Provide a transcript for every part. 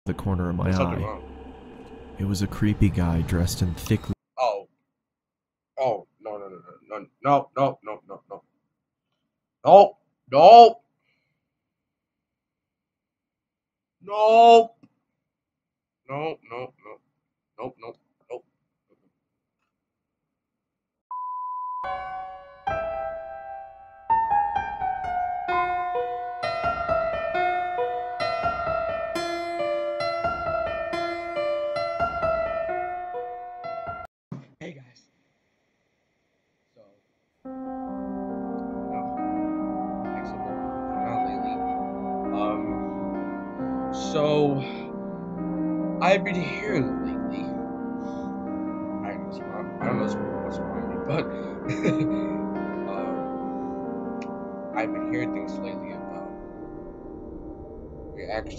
the corner of my There's something eye. wrong. It was a creepy guy dressed in thickly. Oh. Oh, no, no, no, no, no, no, no, no, no. No, no, no, no, no, no, no, no, no. Hey guys. So, thanks for coming out lately. So I've been hearing lately. I don't know what's wrong with me, but I've been hearing things lately about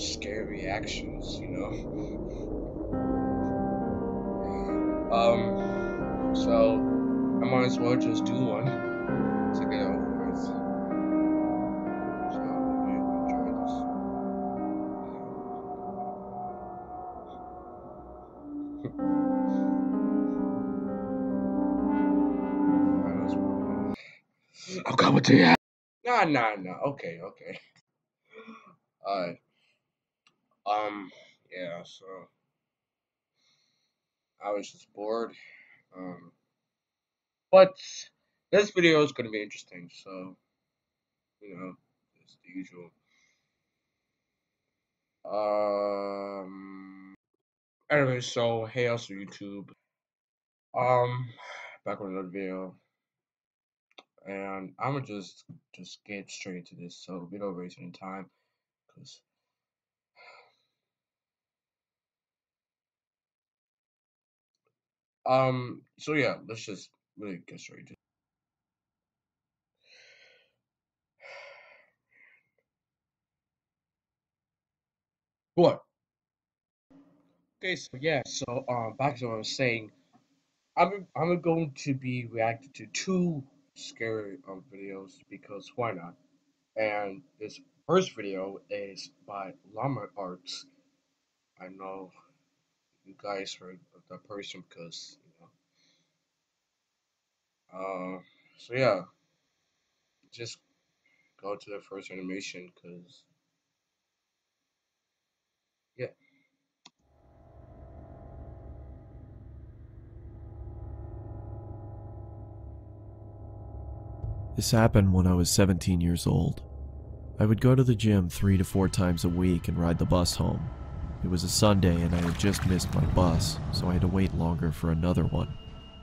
scary reactions, you know. So I might as well just do one to get it over with. So I hope you enjoy this. Might as well. I'm coming to you. Nah, nah, nah. Okay, okay. Alright. Yeah. So I was just bored. Um, but this video is gonna be interesting. So it's the usual. Anyway, so hey, also YouTube. Back with another video, and I'm gonna just get straight into this. So we don't waste any time, cause So yeah, let's just really get straight into it. What? Okay, so yeah, so back to what I was saying. I'm going to be reacting to two scary videos because why not? And this first video is by Llama Arts. I know you guys heard of that person because so yeah, just go to the first animation because yeah. This happened when I was 17 years old. I would go to the gym 3 to 4 times a week and ride the bus home. It was a Sunday and I had just missed my bus, so I had to wait longer for another one.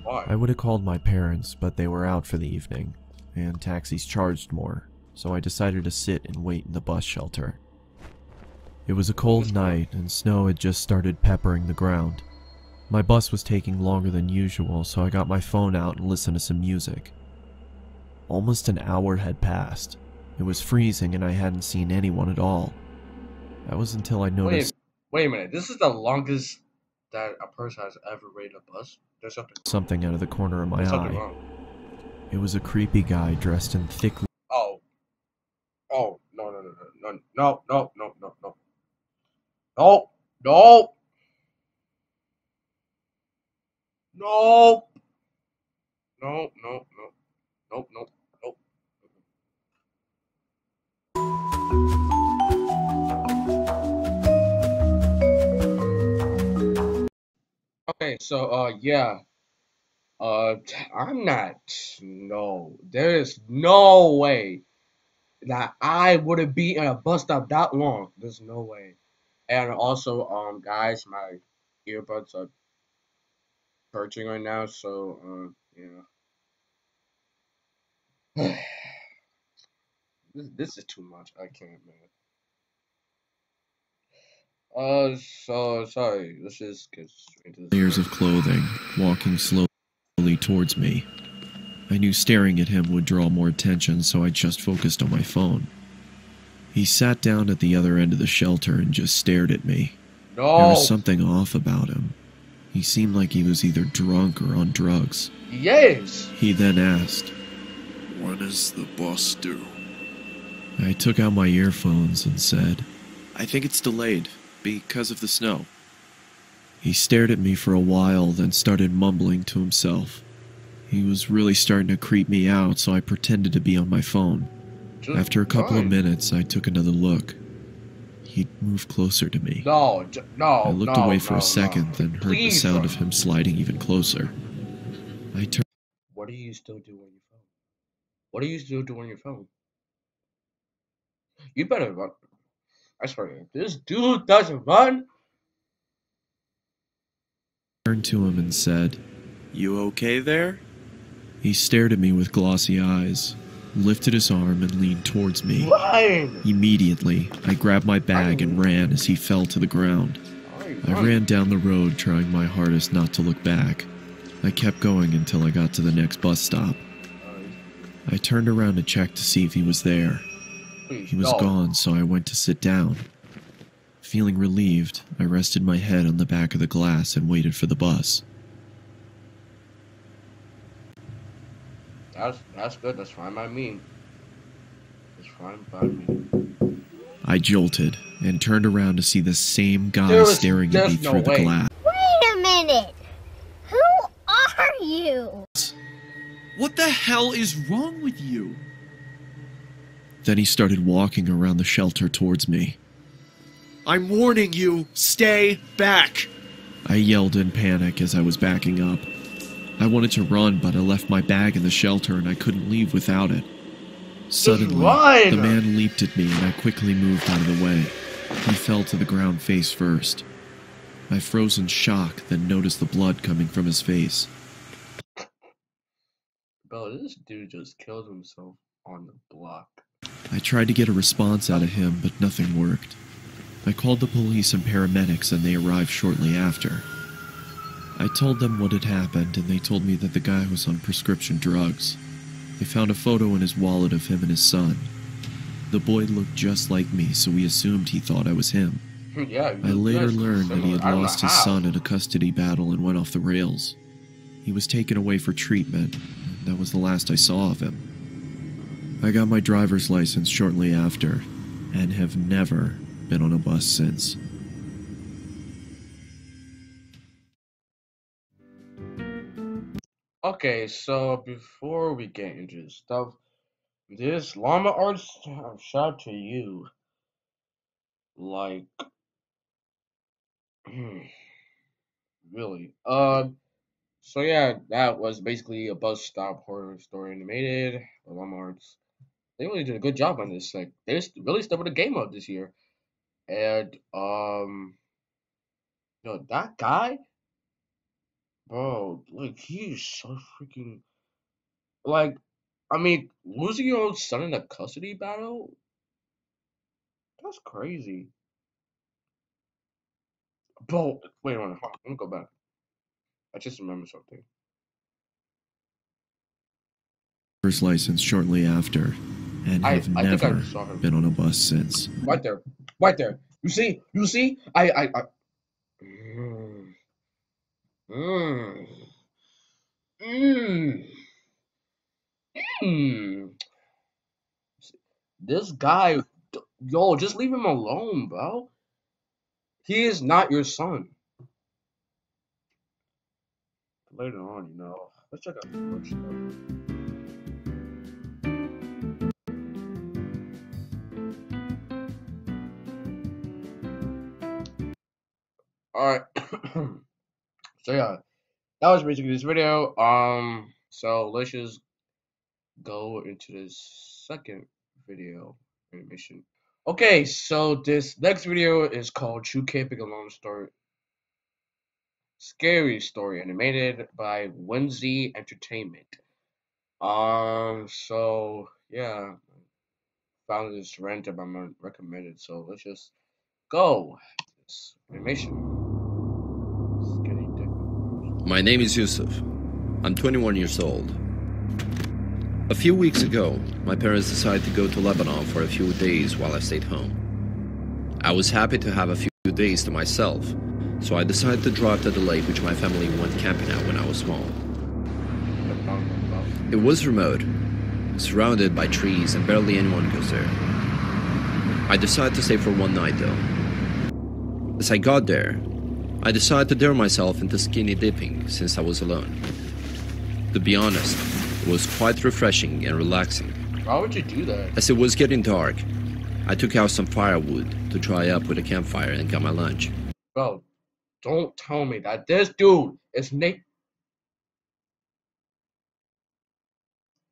Why? I would have called my parents, but they were out for the evening, and taxis charged more, so I decided to sit and wait in the bus shelter. It was a cold night and snow had just started peppering the ground. My bus was taking longer than usual, so I got my phone out and listened to some music. Almost an hour had passed. It was freezing and I hadn't seen anyone at all. That was until I noticed Wait a minute. This is the longest that a person has ever rated a bus. There's something out of the corner of my something eye. wrong. It was a creepy guy dressed in thickly. Oh. Oh, no, no, no, no, no, no, no, no, no. No, no, no, no, no, no, no, no, no. Okay, so yeah, I'm not. No, there is no way that I wouldn't be in a bus stop that long. There's no way. And also, guys, my earbuds are purging right now, so this is too much. I can't, man. So sorry. Let's just get straight into this. Layers of clothing, walking slowly towards me. I knew staring at him would draw more attention, so I just focused on my phone. He sat down at the other end of the shelter and just stared at me. No. There was something off about him. He seemed like he was either drunk or on drugs. Yes. He then asked, "When is the bus due?" I took out my earphones and said, "I think it's delayed. Because of the snow. He stared at me for a while, then started mumbling to himself. He was really starting to creep me out, so I pretended to be on my phone. After a couple of minutes, I took another look. He'd moved closer to me. No. I looked away for a second, then heard the sound of him sliding even closer. I turned. What are you still doing on your phone? What are you still doing on your phone? You better run. I swear, if this dude doesn't run. Turned to him and said, "You okay there?" He stared at me with glossy eyes, lifted his arm and leaned towards me. Run! Immediately, I grabbed my bag and ran as he fell to the ground. I ran down the road, trying my hardest not to look back. I kept going until I got to the next bus stop. I turned around to check to see if he was there. He was gone, so I went to sit down. Feeling relieved, I rested my head on the back of the glass and waited for the bus. That's good. That's fine by me. That's fine by me. I jolted and turned around to see the same guy staring at me through the glass. Wait a minute! Who are you? What the hell is wrong with you? Then he started walking around the shelter towards me. "I'm warning you, stay back!" I yelled in panic as I was backing up. I wanted to run, but I left my bag in the shelter and I couldn't leave without it. Suddenly, the man leaped at me and I quickly moved out of the way. He fell to the ground face first. I froze in shock, then noticed the blood coming from his face. Bro, this dude just killed himself on the block. I tried to get a response out of him, but nothing worked. I called the police and paramedics and they arrived shortly after. I told them what had happened and they told me that the guy was on prescription drugs. They found a photo in his wallet of him and his son. The boy looked just like me, so we assumed he thought I was him. Yeah, I later learned that he had lost his son in a custody battle and went off the rails. He was taken away for treatment, and that was the last I saw of him. I got my driver's license shortly after, and have never been on a bus since. Okay, so before we get into this stuff, this llama art, shout out to you. Like, really. So yeah, that was basically a bus stop horror story animated. The llama arts, they really did a good job on this. Like, they really stepped the game up this year. And that guy, bro, like he's so freaking, like, I mean, losing your own son in a custody battle, that's crazy. Bro, wait a minute, hold on, let me go back. I just remembered something. Driver's license shortly after, and have never been on a bus since. Right there, right there. You see, This guy, yo, just leave him alone, bro. He is not your son. Later on, let's check out some more stuff. Alright. So yeah, that was basically this video. So let's just go into this second video animation. Okay, so this next video is called True Camping Alone Story. Scary Story, animated by Whimsy Entertainment. So yeah, found this random, I'm recommended. So let's just go. This animation. My name is Yusuf. I'm 21 years old. A few weeks ago, my parents decided to go to Lebanon for a few days while I stayed home. I was happy to have a few days to myself, so I decided to drive to the lake which my family went camping at when I was small. It was remote, surrounded by trees and barely anyone goes there. I decided to stay for one night though. As I got there, I decided to dare myself into skinny dipping since I was alone. To be honest, it was quite refreshing and relaxing. Why would you do that? As it was getting dark, I took out some firewood to dry up with a campfire and got my lunch. Bro, don't tell me that this dude is Nick.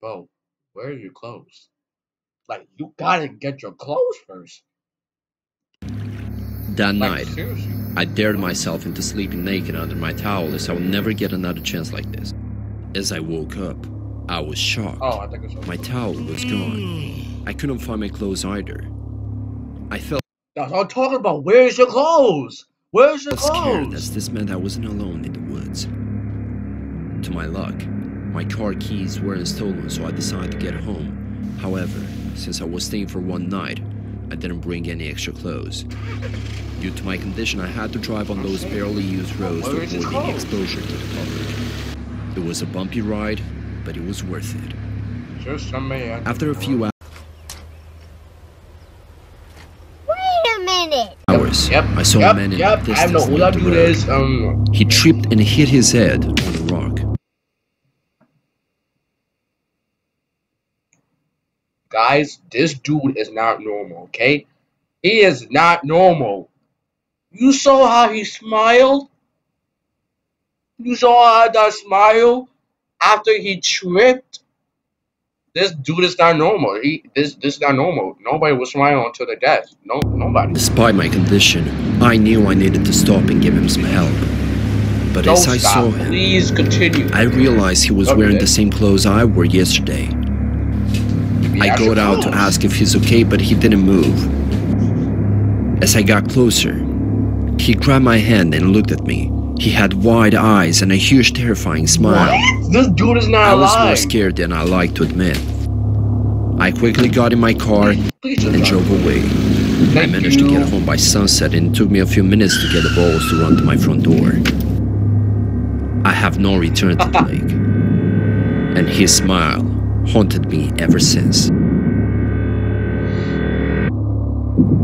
Bro, where are your clothes? Like, you gotta get your clothes first. That Like, night, seriously. I dared myself into sleeping naked under my towel as I would never get another chance like this. As I woke up, I was shocked. Oh, I think it's My towel was gone. I couldn't find my clothes either. I felt That's what I'm talking about. Where's your clothes? Where's your scared clothes? as this meant I wasn't alone in the woods. To my luck, my car keys weren't stolen, so I decided to get home. However, since I was staying for one night, I didn't bring any extra clothes. Due to my condition, I had to drive on those barely used roads to Where's his avoid any clothes? exposure to the public. It was a bumpy ride, but it was worth it. Just some man. After a few Wait a minute. hours, Yep. I saw a man in the I distance know who near that the dude road. is. He tripped and hit his head on a rock. Guys, this dude is not normal, okay? He is not normal. You saw how he smiled? You saw how that smile after he tripped? This dude is not normal. This is not normal. Nobody was smiling until their death. Nobody. Despite my condition, I knew I needed to stop and give him some help. But Don't as I stop. saw him, Please continue. I realized he was Okay. wearing the same clothes I wore yesterday. I Yeah, got out to clothes. ask if he's okay, but he didn't move. As I got closer, he grabbed my hand and looked at me. He had wide eyes and a huge, terrifying smile. What? This dude is not I was more alive. scared than I like to admit. I quickly got in my car Please just and drive. drove away. I Thank managed to you. get home by sunset, and it took me a few minutes to get the balls to run to my front door. I have no return to the lake, and his smile haunted me ever since.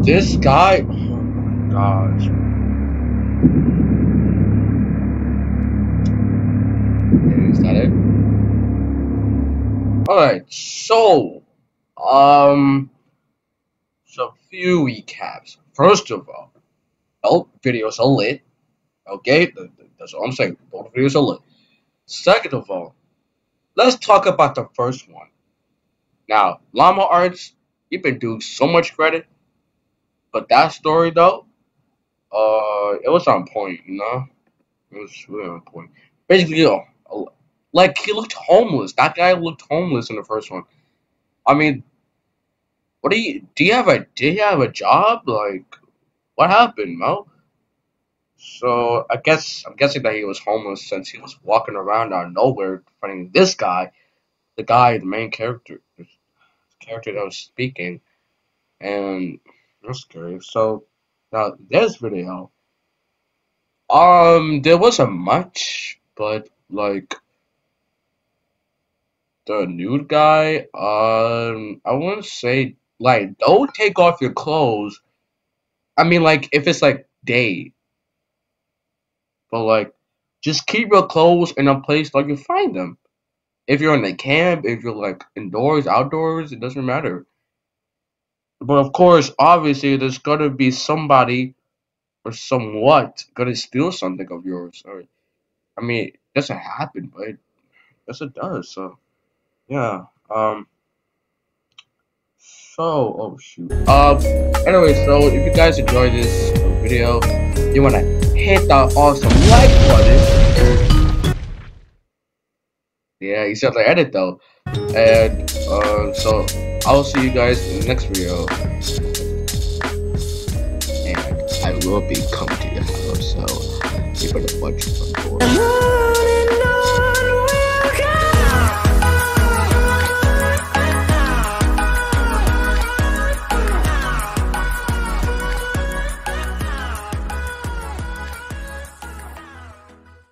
This guy, oh my gosh. Is that it? Alright, so a few recaps. First of all, videos are lit. Okay, that's all I'm saying. Both videos are lit. Second of all, let's talk about the first one. Now, Llama Arts, you've been doing so much credit. But that story though, it was on point, you know? It was really on point. Basically, like he looked homeless. That guy looked homeless in the first one. I mean, what do you have a job? Like, what happened, Mo? So I'm guessing that he was homeless since he was walking around out of nowhere finding this guy, the main character, the character that was speaking, and that's scary. So now this video, there wasn't much, but like the nude guy, I wouldn't say like don't take off your clothes. I mean, like if it's like day, but like just keep your clothes in a place like you find them. If you're in a camp, if you're like indoors, outdoors, it doesn't matter. But of course, obviously, there's gonna be somebody or somewhat gonna steal something of yours. Or, I mean, it doesn't happen, but yes, it does. So, yeah. Oh shoot. Anyway, so if you guys enjoyed this video, you wanna hit that awesome like button. Yeah, you still have to edit though. And so I'll see you guys in the next video. And I will be coming to your house, so you better watch the door.